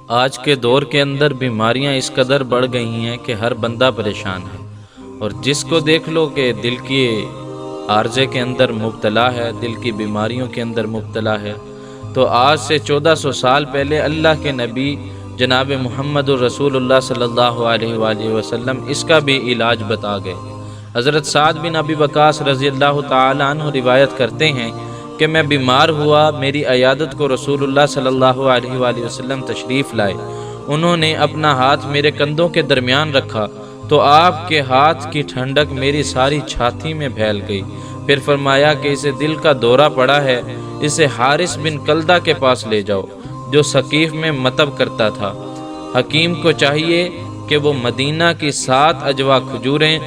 آج کے دور کے اندر بیماریاں اس قدر بڑھ گئی ہیں کہ ہر بندہ پریشان ہے، اور جس کو دیکھ لو کہ دل کی عارضے کے اندر مبتلا ہے، دل کی بیماریوں کے اندر مبتلا ہے۔ تو آج سے 1400 سال پہلے اللہ کے نبی جناب محمد الرسول اللہ صلی اللہ علیہ وآلہ وسلم اس کا بھی علاج بتا گئے۔ حضرت سعد بن ابی وقاص رضی اللہ تعالی عنہ روایت کرتے ہیں کہ میں بیمار ہوا، میری عیادت کو رسول اللہ صلی اللہ علیہ وآلہ وسلم تشریف لائے۔ انہوں نے اپنا ہاتھ میرے کندھوں کے درمیان رکھا تو آپ کے ہاتھ کی ٹھنڈک میری ساری چھاتی میں پھیل گئی۔ پھر فرمایا کہ اسے دل کا دورہ پڑا ہے، اسے حارث بن کلدہ کے پاس لے جاؤ جو ثقیف میں مطب کرتا تھا۔ حکیم کو چاہیے کہ وہ مدینہ کی 7 اجوا کھجوریں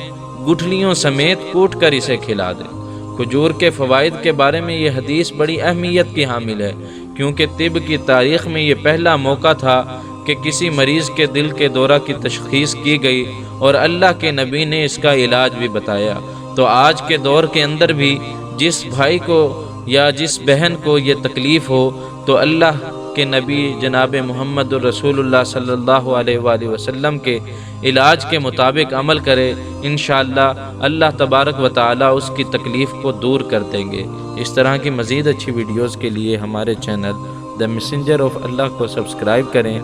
گٹھلیوں سمیت کوٹ کر اسے کھلا دے۔ کھجور کے فوائد کے بارے میں یہ حدیث بڑی اہمیت کی حامل ہے، کیونکہ طب کی تاریخ میں یہ پہلا موقع تھا کہ کسی مریض کے دل کے دورہ کی تشخیص کی گئی اور اللہ کے نبی نے اس کا علاج بھی بتایا۔ تو آج کے دور کے اندر بھی جس بھائی کو یا جس بہن کو یہ تکلیف ہو تو اللہ کے نبی جناب محمد الرسول اللہ صلی اللہ علیہ وآلہ وسلم کے علاج کے مطابق عمل کرے، انشاءاللہ اللہ تبارک و تعالی اس کی تکلیف کو دور کر دیں گے۔ اس طرح کی مزید اچھی ویڈیوز کے لیے ہمارے چینل دی میسنجر آف اللہ کو سبسکرائب کریں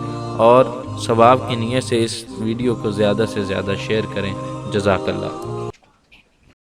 اور ثواب کی نیت سے اس ویڈیو کو زیادہ سے زیادہ شیئر کریں۔ جزاک اللہ۔